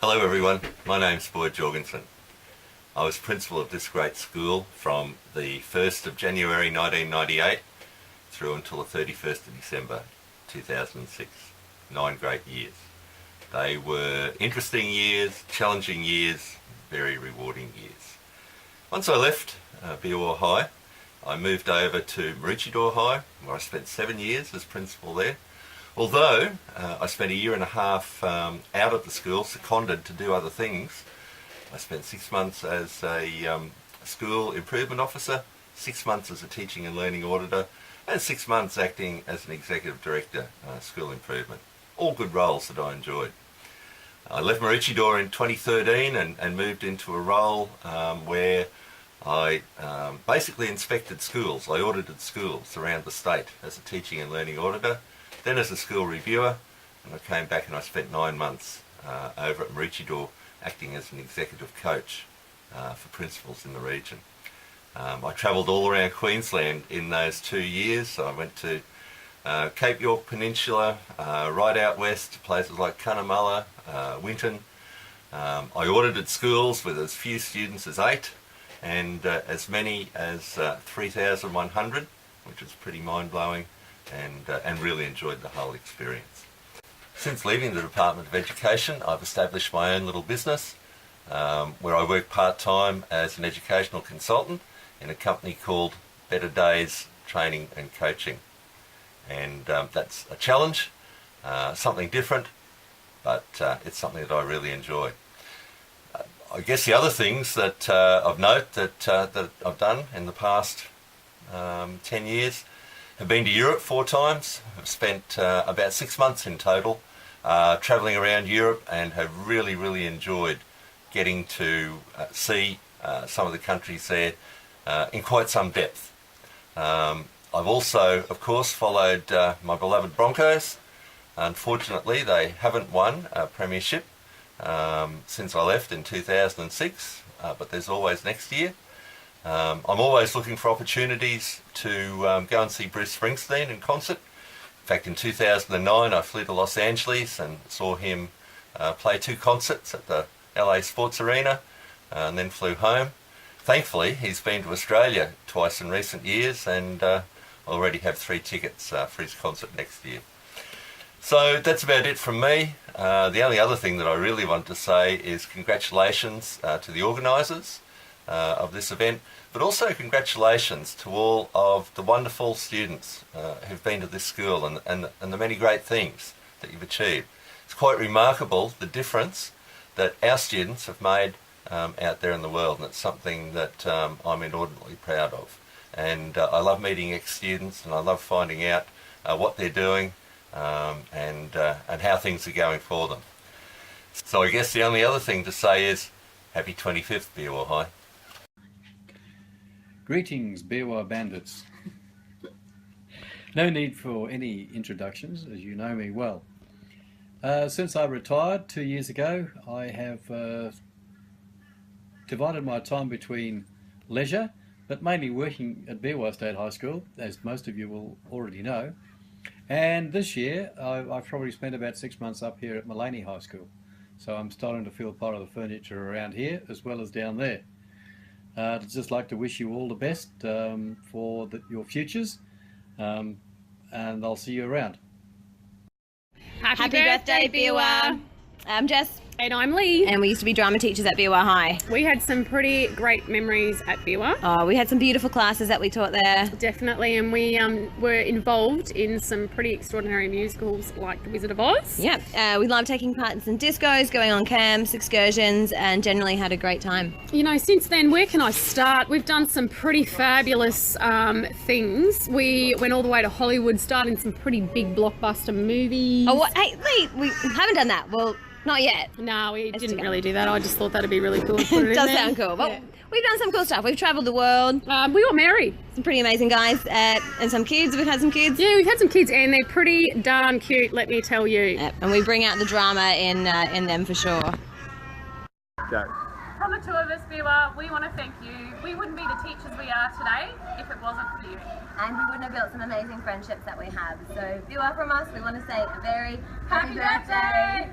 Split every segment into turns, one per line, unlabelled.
Hello everyone, my name's Boyd Jorgensen. I was principal of this great school from the 1st of January 1998 through until the 31st of December 2006. 9 great years. They were interesting years, challenging years, very rewarding years. Once I left Beerwah High, I moved over to Maroochydore High, where I spent 7 years as principal there. Although I spent a year and a half out of the school, seconded to do other things. I spent 6 months as a school improvement officer, 6 months as a teaching and learning auditor, and 6 months acting as an executive director, school improvement. All good roles that I enjoyed. I left Maroochydore in 2013 and moved into a role where I basically inspected schools. I audited schools around the state as a teaching and learning auditor, then as a school reviewer, and I came back and I spent 9 months over at Maroochydore acting as an executive coach for principals in the region. I travelled all around Queensland in those 2 years. So I went to Cape York Peninsula, right out west to places like Cunnamulla, Winton. I audited schools with as few students as 8 and as many as 3,100, which was pretty mind-blowing, and really enjoyed the whole experience. Since leaving the Department of Education, I've established my own little business where I work part-time as an educational consultant in a company called Better Days Training and Coaching. And that's a challenge, something different, but it's something that I really enjoy. I guess the other things that of note that I've done in the past 10 years have been to Europe 4 times. I've spent about 6 months in total travelling around Europe and have really enjoyed getting to see some of the countries there in quite some depth. I've also, of course, followed my beloved Broncos. Unfortunately, they haven't won a premiership since I left in 2006, but there's always next year. I'm always looking for opportunities to go and see Bruce Springsteen in concert. In fact, in 2009, I flew to Los Angeles and saw him play 2 concerts at the LA Sports Arena and then flew home. Thankfully, he's been to Australia twice in recent years, and I already have 3 tickets for his concert next year. So that's about it from me. The only other thing that I really want to say is congratulations to the organisers of this event, but also congratulations to all of the wonderful students who've been to this school and the many great things that you've achieved. It's quite remarkable the difference that our students have made out there in the world, and it's something that I'm inordinately proud of. And I love meeting ex-students, and I love finding out what they're doing and how things are going for them. So I guess the only other thing to say is happy 25th, Beerwah High.
Greetings, Beerwah bandits. No need for any introductions, as you know me well. Since I retired 2 years ago, I have divided my time between leisure, but mainly working at Beerwah State High School, as most of you will already know. And this year, I've probably spent about 6 months up here at Mullaney High School. So I'm starting to feel part of the furniture around here, as well as down there. I'd just like to wish you all the best for your futures, and I'll see you around.
Happy birthday, Beerwah! I'm Jess.
And I'm Lee.
And we used to be drama teachers at Beerwah High.
We had some pretty great memories at Beerwah.
Oh, we had some beautiful classes that we taught there.
Definitely, and we were involved in some pretty extraordinary musicals like The Wizard of Oz.
Yeah, we loved taking part in some discos, going on camps, excursions, and generally had a great time.
You know, since then, where can I start? We've done some pretty fabulous things. We went all the way to Hollywood, starting some pretty big blockbuster movies.
Oh, what? Hey, Lee, we haven't done that. Well, not yet.
No, we didn't really do that. I just thought that'd be really cool to put it
It does
in there.
sound cool. But we've done some cool stuff. We've travelled the world.
We got married.
Some pretty amazing guys and some kids. We've had some kids.
Yeah, we've had some kids, and they're pretty darn cute, let me tell you.
Yep. And we bring out the drama in them for sure.
Go.
From the 2 of us, Beerwah, we want to thank you. We wouldn't be the teachers we are today if it wasn't for you.
And we wouldn't have built some amazing friendships that we have. So, Beerwah, from us, we want to say a very happy birthday.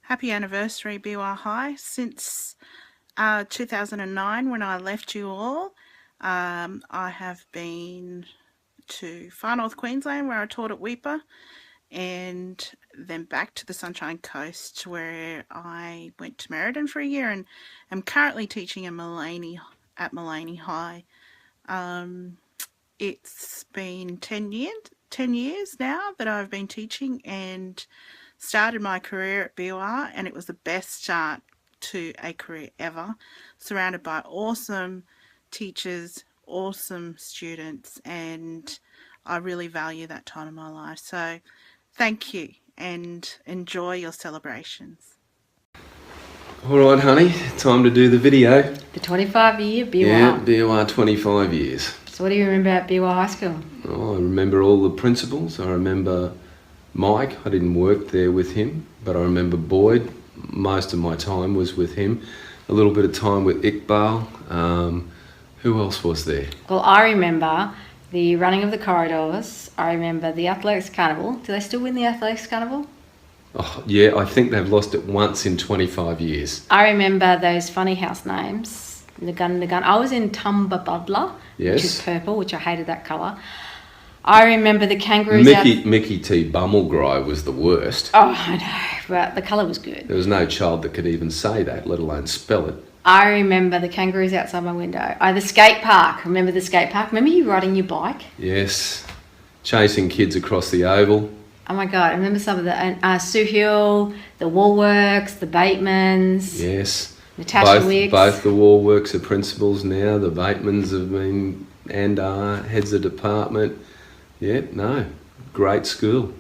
Happy anniversary, Beerwah High. Since 2009, when I left you all, I have been to far north Queensland, where I taught at Weipa, and then back to the Sunshine Coast, where I went to Merredin for a year, and am currently teaching at Mullaney High. It's been 10 years now that I've been teaching, and started my career at Beerwah, and it was the best start to a career ever, surrounded by awesome teachers, awesome students, and I really value that time in my life. So thank you, and enjoy your celebrations.
Alright honey, time to do the video.
The 25-year Beerwah.
Yeah, Beerwah 25 years.
So what do you remember about Beerwah High School?
Oh, I remember all the principals. I remember Mike. I didn't work there with him, but I remember Boyd. Most of my time was with him. A little bit of time with Iqbal. Who else was there?
Well, I remember the running of the corridors. I remember the Athletics Carnival. Do they still win the Athletics Carnival?
Oh, yeah, I think they've lost it once in 25 years.
I remember those funny house names. Nagun. I was in Tumbabudla,
Yes.
which is purple, which I hated that colour. I remember the kangaroos.
Mickey T. Bummelgry was the worst.
Oh, I know, but the colour was good.
There was no child that could even say that, let alone spell it.
I remember the kangaroos outside my window. The skate park. Remember the skate park? Remember you riding your bike?
Yes. Chasing kids across the oval.
Oh my God, I remember some of the Sue Hill, the Woolworks, the Batemans.
Yes.
Natasha Wicks.
Both the Woolworks are principals now. The Batemans have been and are heads of department. Yeah, no, great school.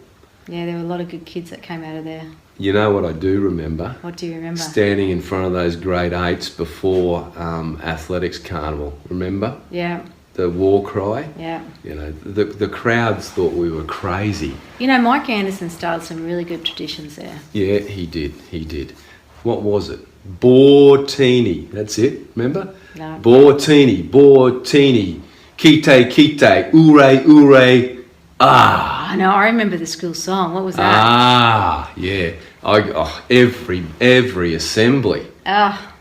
Yeah, there were a lot of good kids that came out of there.
You know what I do remember?
What do you remember?
Standing in front of those grade 8s before Athletics Carnival, remember?
Yeah.
The war cry?
Yeah.
You know, the crowds thought we were crazy.
You know, Mike Anderson started some really good traditions there.
Yeah, he did. What was it? Bortini, that's it, remember?
No.
Bortini, Kite, ure, ah.
Oh, no, I remember the school song. What was that?
Ah, yeah. Every assembly.
Ah.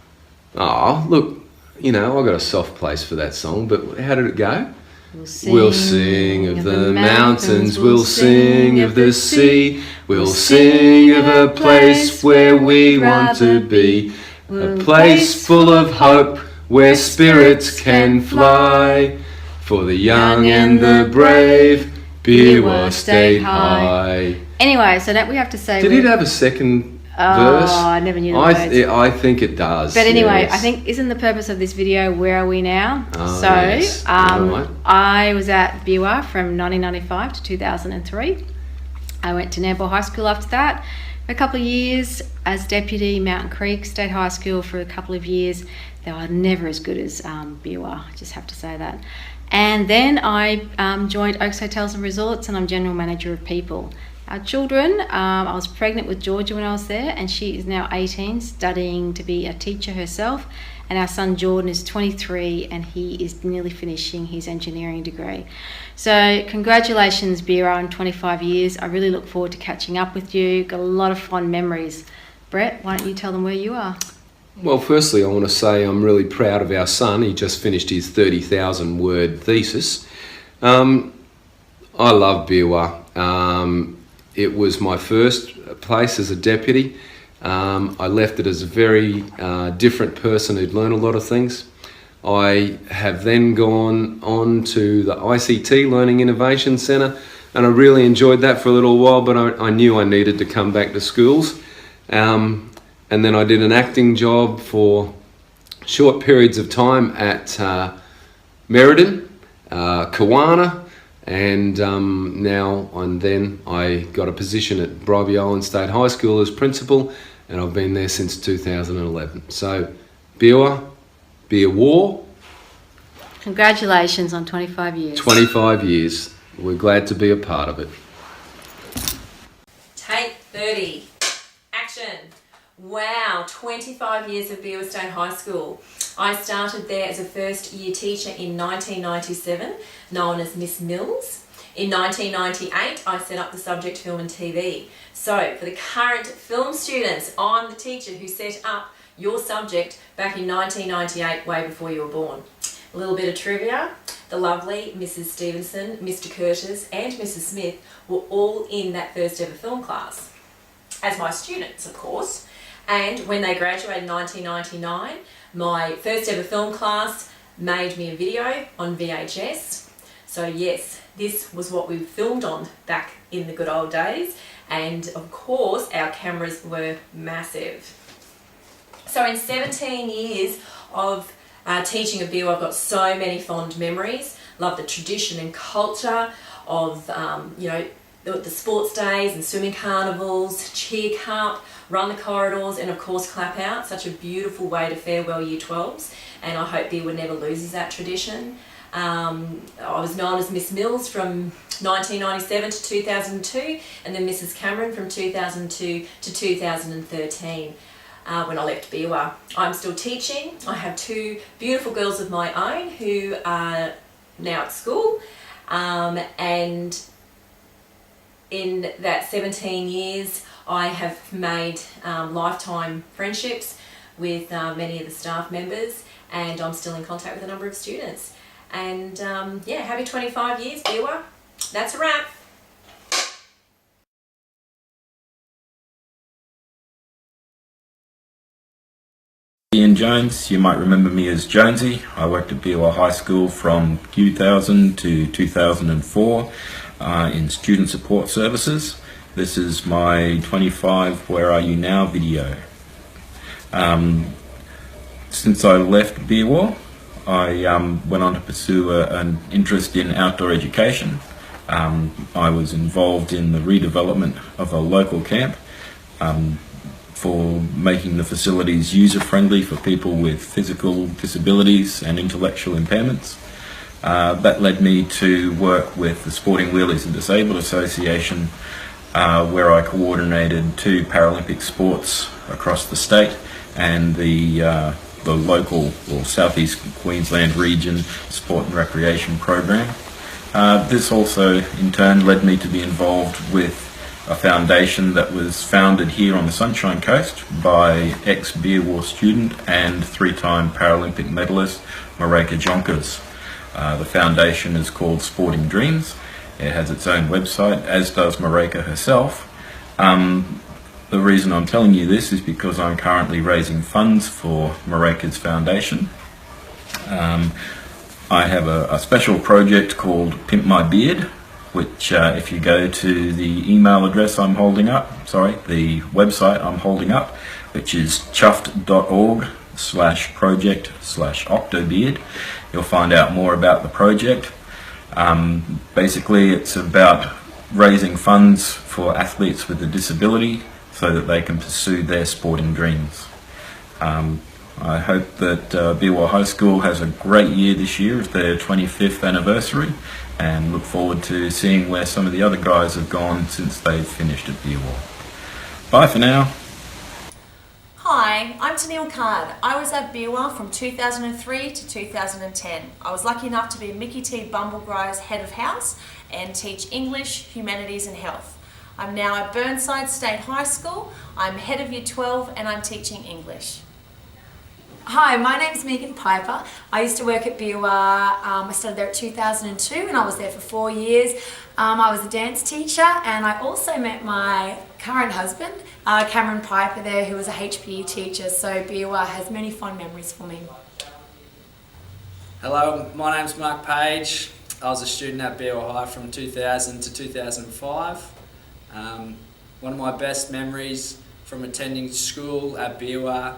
Oh, look, you know, I got a soft place for that song, but how did it go?
We'll sing
of the mountains, we'll sing of the sea, we'll sing of a place where we want to be, a place full of hope where spirits can fly. For the young and the brave, Beerwah State High.
Anyway, so that we have to say...
Did it have a second verse?
Oh, I never knew the words.
I think it does.
But anyway,
yes.
I think, isn't the purpose of this video, where are we now?
Oh,
so,
yes. Right.
I was at Beerwah from 1995 to 2003. I went to Nambour High School after that for a couple of years as deputy, Mountain Creek State High School for a couple of years. They were never as good as Beerwah, I just have to say that. And then I joined Oaks Hotels and Resorts, and I'm General Manager of People. Our children, I was pregnant with Georgia when I was there, and she is now 18, studying to be a teacher herself. And our son Jordan is 23, and he is nearly finishing his engineering degree. So congratulations, Beerwah, on 25 years. I really look forward to catching up with you. Got a lot of fond memories. Brett, why don't you tell them where you are?
Well, firstly, I want to say I'm really proud of our son. He just finished his 30,000 word thesis. I love Beerwah. It was my first place as a deputy. I left it as a very different person who'd learned a lot of things. I have then gone on to the ICT, Learning Innovation Centre, and I really enjoyed that for a little while, but I knew I needed to come back to schools. And then I did an acting job for short periods of time at Merredin, Kawana, and now and then I got a position at Bribie Island State High School as principal, and I've been there since 2011. So, Beerwah,
Congratulations on 25 years.
25 years. We're glad to be a part of it.
Take 30. Action. Wow, 25 years of Beerwah State High School. I started there as a first year teacher in 1997, known as Miss Mills. In 1998, I set up the subject film and TV. So for the current film students, I'm the teacher who set up your subject back in 1998, way before you were born. A little bit of trivia. The lovely Mrs. Stevenson, Mr. Curtis and Mrs. Smith were all in that first ever film class, as my students of course. And when they graduated in 1999, my first ever film class made me a video on VHS. So yes, this was what we filmed on back in the good old days, and of course our cameras were massive. So in 17 years of teaching at Beerwah, I've got so many fond memories. Love the tradition and culture of the sports days and swimming carnivals, cheer cup, run the corridors, and of course clap out. Such a beautiful way to farewell Year 12s, and I hope Beerwah never loses that tradition. I was known as Miss Mills from 1997 to 2002, and then Mrs. Cameron from 2002 to 2013 when I left Beerwah. I'm still teaching. I have two beautiful girls of my own who are now at school, and in that 17 years I have made lifetime friendships with many of the staff members, and I'm still in contact with a number of students. And yeah, happy 25 years, Beerwah. That's a wrap.
Ian Jones, you might remember me as Jonesy. I worked at Beerwah High School from 2000 to 2004 in student support services. This is my 25 Where Are You Now video. Since I left Beerwah, I went on to pursue an interest in outdoor education. I was involved in the redevelopment of a local camp for making the facilities user-friendly for people with physical disabilities and intellectual impairments. That led me to work with the Sporting Wheelies and Disabled Association, where I coordinated 2 Paralympic sports across the state and the local or southeast Queensland region sport and recreation program. This also in turn led me to be involved with a foundation that was founded here on the Sunshine Coast by ex-Beerwah student and 3-time Paralympic medalist Mareka Jonkers. The foundation is called Sporting Dreams. It has its own website, as does Mareka herself. The reason I'm telling you this is because I'm currently raising funds for Mareka's foundation. I have a special project called Pimp My Beard, which if you go to the email address I'm holding up, the website I'm holding up, which is chuffed.org/project/octobeard, you'll find out more about the project. Basically it's about raising funds for athletes with a disability so that they can pursue their sporting dreams. I hope that Beerwah High School has a great year this year, it's their 25th anniversary, and look forward to seeing where some of the other guys have gone since they've finished at Beerwah. Bye for now.
Hi, I'm Tennille Card. I was at Beerwah from 2003 to 2010. I was lucky enough to be Mickey T. Bumblegrye's head of house and teach English, Humanities and Health. I'm now at Burnside State High School. I'm head of Year 12 and I'm teaching English.
Hi, my name's Megan Piper. I used to work at Beerwah. I started there at 2002 and I was there for 4 years. I was a dance teacher, and I also met my current husband, Cameron Piper there, who was a HPE teacher, so Beerwah has many fond memories for me.
Hello, my name's Mark Page. I was a student at Beerwah High from 2000 to 2005. One of my best memories from attending school at Beerwah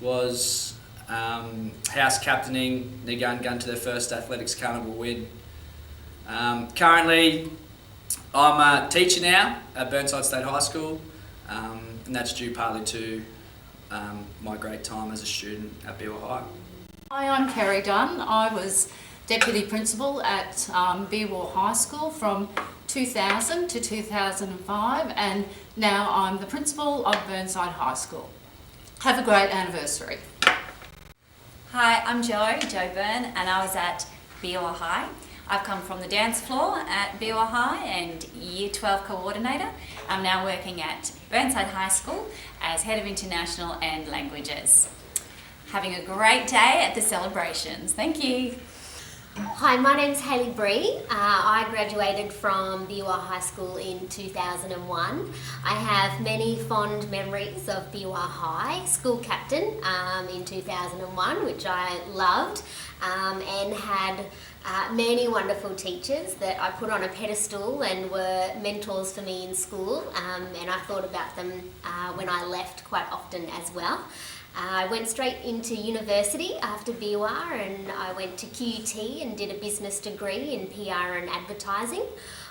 was house captaining Gun to their first athletics carnival win. Currently, I'm a teacher now at Burnside State High School, and that's due partly to my great time as a student at Beerwah High.
Hi, I'm Kerry Dunn. I was Deputy Principal at Beerwah High School from 2000 to 2005, and now I'm the Principal of Burnside High School. Have a great anniversary.
Hi, I'm Jo Byrne, and I was at Beerwah High. I've come from the dance floor at Beerwah High and Year 12 coordinator. I'm now working at Burnside High School as Head of International and Languages. Having a great day at the celebrations. Thank you.
Hi, my name's Hayley Bree. I graduated from Beerwah High School in 2001. I have many fond memories of Beerwah High, school captain in 2001, which I loved, and had many wonderful teachers that I put on a pedestal and were mentors for me in school, and I thought about them when I left quite often as well. I went straight into university after Beerwah, and I went to QUT and did a business degree in PR and advertising.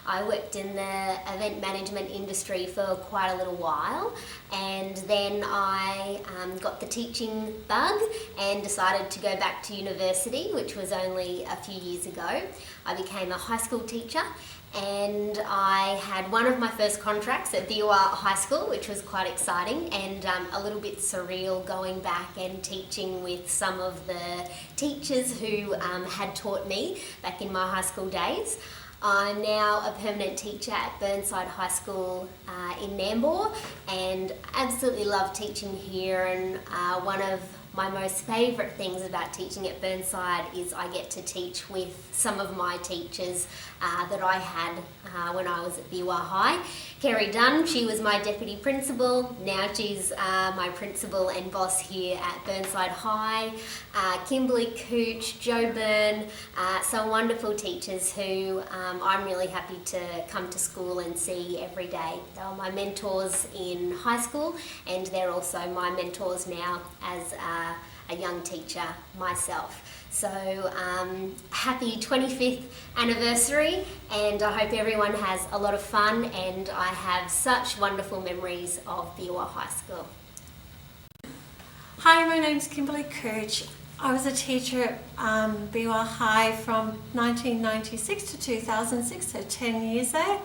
I worked in the event management industry for quite a little while, and then I got the teaching bug and decided to go back to university, which was only a few years ago. I became a high school teacher, and I had one of my first contracts at Beerwah High School, which was quite exciting and a little bit surreal, going back and teaching with some of the teachers who had taught me back in my high school days. I'm now a permanent teacher at Burnside High School in Nambour, and absolutely love teaching here, and one of my most favourite things about teaching at Burnside is I get to teach with some of my teachers that I had when I was at Beerwah High. Kerry Dunn, she was my deputy principal. Now she's my principal and boss here at Burnside High. Kimberly Cooch, Joe Byrne, some wonderful teachers who I'm really happy to come to school and see every day. They were my mentors in high school, and they're also my mentors now as a young teacher myself. So happy 25th anniversary, and I hope everyone has a lot of fun, and I have such wonderful memories of Beerwah High School.
Hi, my name's Kimberly Cooch. I was a teacher at Beerwah High from 1996 to 2006, so 10 years there.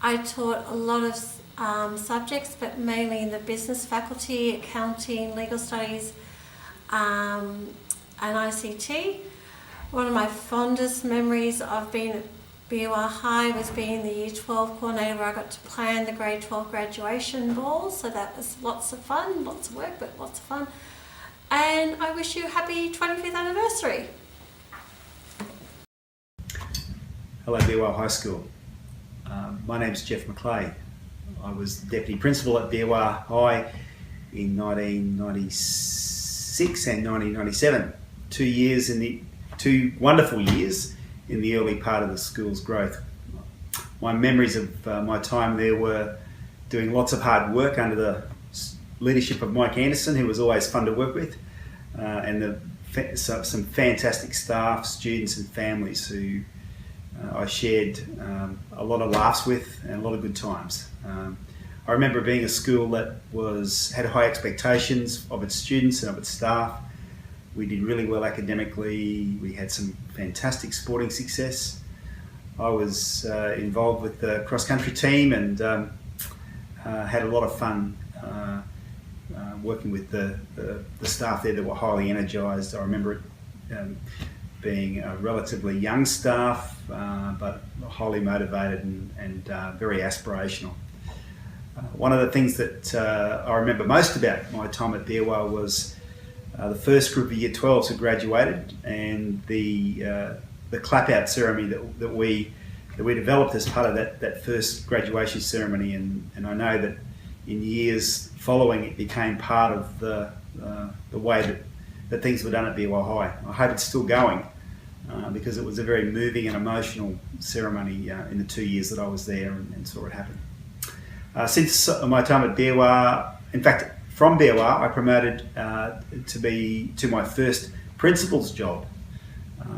I taught a lot of subjects, but mainly in the business faculty, accounting, legal studies, and ICT. One of my fondest memories of being at Beerwah High was being the Year 12 coordinator, where I got to plan the Grade 12 graduation ball, so that was lots of fun, lots of work, but lots of fun. And I wish you a happy 25th anniversary.
Hello, Beerwah High School. My name's Jeff McClay. I was Deputy Principal at Beerwah High in 1996 and 1997. 2 wonderful years in the early part of the school's growth. My memories of my time there were doing lots of hard work under the leadership of Mike Anderson, who was always fun to work with, and some fantastic staff, students and families who I shared a lot of laughs with and a lot of good times. I remember being a school that had high expectations of its students and of its staff. We did really well academically. We had some fantastic sporting success. I was involved with the cross-country team and had a lot of fun working with the staff there that were highly energised. I remember it being a relatively young staff, but highly motivated and very aspirational. One of the things that I remember most about my time at Beerwah was the first group of Year 12s who graduated, and the clap-out ceremony that we developed as part of that first graduation ceremony, and I know that in years following it became part of the way that things were done at Beerwah High. I hope it's still going because it was a very moving and emotional ceremony in the 2 years that I was there and saw it happen. Since my time at Beerwah, in fact, from Beerwah, I promoted to my first principal's job,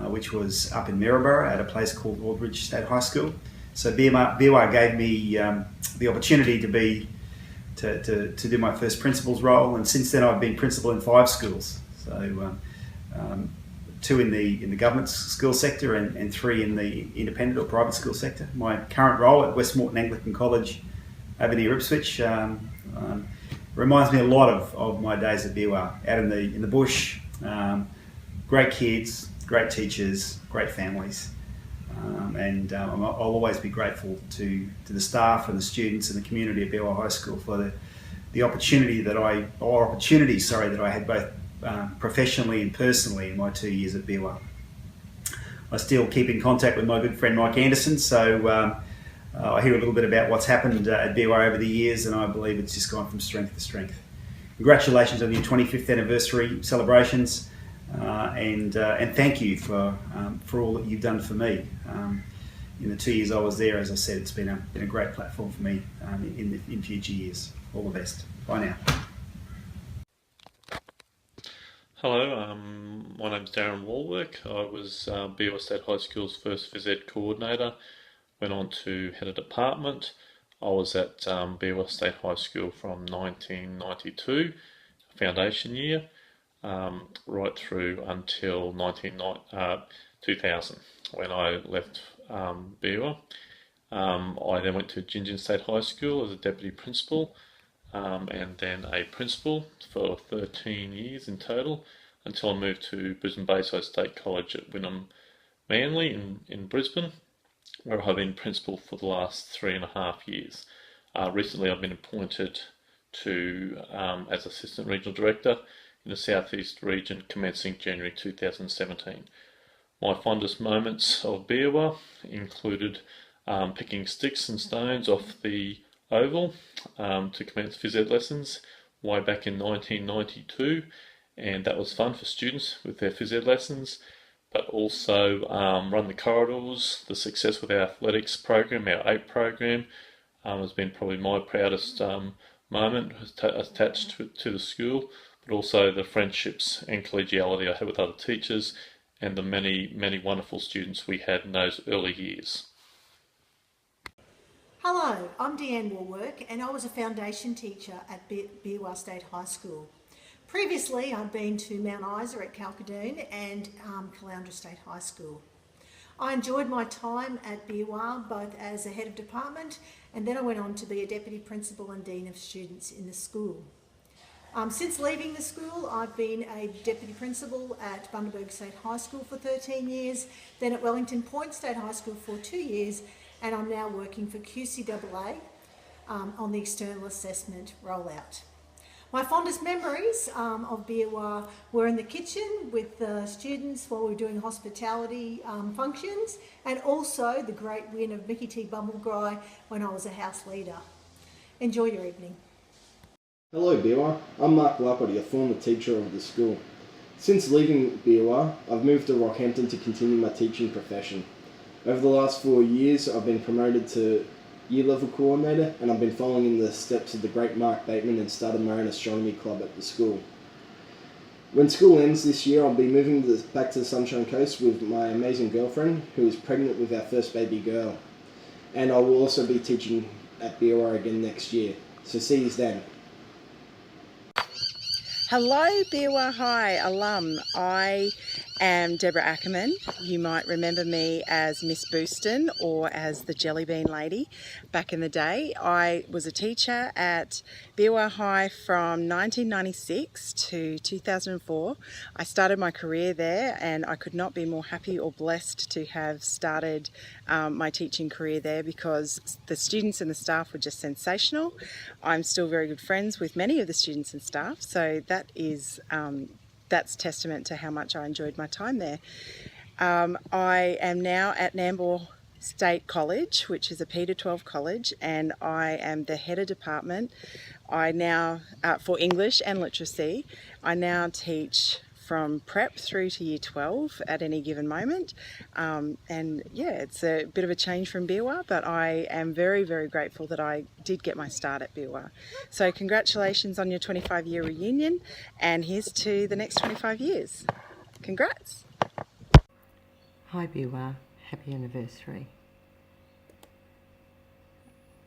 which was up in Maryborough at a place called Aldridge State High School. So Beerwah gave me the opportunity to do my first principal's role, and since then I've been principal in 5 schools. So 2 in the government school sector and 3 in the independent or private school sector. My current role at Westmoreton Anglican College over near Ipswich reminds me a lot of my days at Beerwah, out in the bush. Great kids, great teachers, great families. I'll always be grateful to the staff and the students and the community at Beerwah High School for the opportunities that I had both professionally and personally in my 2 years at Beerwah. I still keep in contact with my good friend Mike Anderson, so I hear a little bit about what's happened at Beerwah over the years, and I believe it's just gone from strength to strength. Congratulations on your 25th anniversary celebrations, and thank you for all that you've done for me. In the 2 years I was there, as I said, it's been a great platform for me in future years. All the best. Bye now.
Hello, my name's Darren Walwork. I was Beerwah State High School's first phys ed coordinator, went on to head of department. I was at Beerwah State High School from 1992, foundation year, right through until 2000, when I left Beerwah. I then went to Gingin State High School as a deputy principal, and then a principal for 13 years in total, until I moved to Brisbane Bayside State College at Wynnum Manly in Brisbane, where I've been principal for the last 3.5 years. Recently I've been appointed to as Assistant Regional Director in the South East region, commencing January 2017. My fondest moments of Beerwah included picking sticks and stones off the oval to commence phys ed lessons way back in 1992, and that was fun for students with their phys ed lessons, but also run the corridors. The success with our athletics program, our 8 program, has been probably my proudest moment attached to the school, but also the friendships and collegiality I had with other teachers and the many, many wonderful students we had in those early years.
Hello, I'm Deanne Walwork, and I was a foundation teacher at Beerwah State High School. Previously, I'd been to Mount Isa at Calcadoon and Caloundra State High School. I enjoyed my time at Beerwah, both as a head of department, and then I went on to be a deputy principal and dean of students in the school. Since leaving the school, I've been a deputy principal at Bundaberg State High School for 13 years, then at Wellington Point State High School for 2 years, and I'm now working for QCAA on the external assessment rollout. My fondest memories of Beerwah were in the kitchen with the students while we were doing hospitality functions, and also the great win of Mickey T. Bumblegry when I was a house leader. Enjoy your evening.
Hello Beerwah, I'm Mark Lapody, a former teacher of the school. Since leaving Beerwah, I've moved to Rockhampton to continue my teaching profession. Over the last 4 years, I've been promoted to year level coordinator, and I've been following in the steps of the great Mark Bateman and started my own astronomy club at the school. When school ends this year, I'll be moving back to the Sunshine Coast with my amazing girlfriend, who is pregnant with our first baby girl. And I will also be teaching at Beerwah again next year. So see you then.
Hello Beerwah High alum, I am Deborah Ackerman. You might remember me as Miss Booston or as the Jelly Bean Lady back in the day. I was a teacher at Beerwah High from 1996 to 2004. I started my career there, and I could not be more happy or blessed to have started my teaching career there, because the students and the staff were just sensational. I'm still very good friends with many of the students and staff, so that's testament to how much I enjoyed my time there. I am now at Nambour State College, which is a P-12 college, and I am the head of department. I now, for English and literacy, I now teach from prep through to year 12 at any given moment. And yeah, it's a bit of a change from Beerwah, but I am very, very grateful that I did get my start at Beerwah. So congratulations on your 25-year reunion, and here's to the next 25 years. Congrats.
Hi Beerwah, happy anniversary.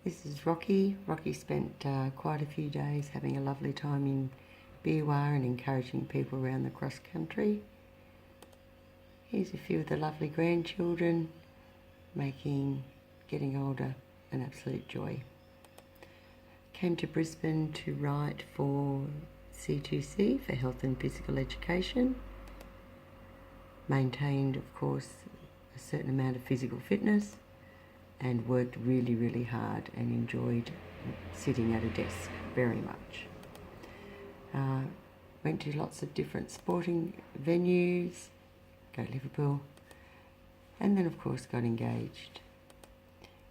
This is Rocky. Rocky spent quite a few days having a lovely time in Beerwah and encouraging people around the cross country. Here's a few of the lovely grandchildren, making getting older an absolute joy. Came to Brisbane to write for C2C for Health and Physical Education. Maintained, of course, a certain amount of physical fitness and worked really, really hard and enjoyed sitting at a desk very much. Went to lots of different sporting venues, go Liverpool, and then of course got engaged.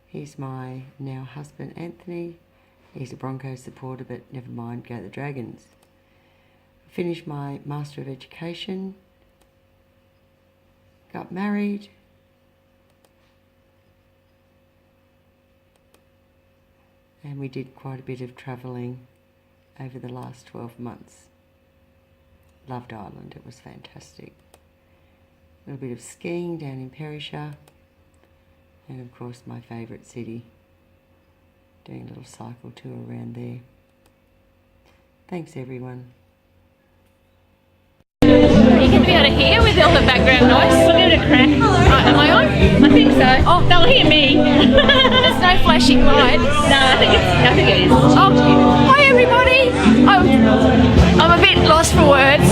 He's my now husband Anthony. He's a Broncos supporter, but never mind, go the Dragons. Finished my Master of Education, got married, and we did quite a bit of travelling over the last 12 months. Loved Ireland, it was fantastic. A little bit of skiing down in Perisher, and of course my favourite city, doing a little cycle tour around there. Thanks everyone.
You can be able to hear with all the background noise. We'll give it a crack. Right, am I on? I think so. Oh, they'll hear me. There's no flashing lights. No, I think it is. Oh, hi everybody. I'm a bit lost for words,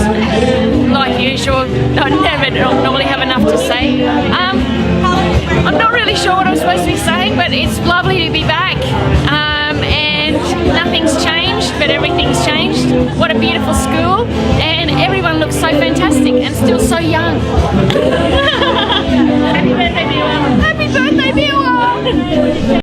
like usual. I never normally have enough to say. I'm not really sure what I'm supposed to be saying, but it's lovely to be back. And nothing's changed, but everything's changed. What a beautiful school, and everyone looks so fantastic and still so young. Happy birthday, Beerwah. Happy birthday, Beerwah.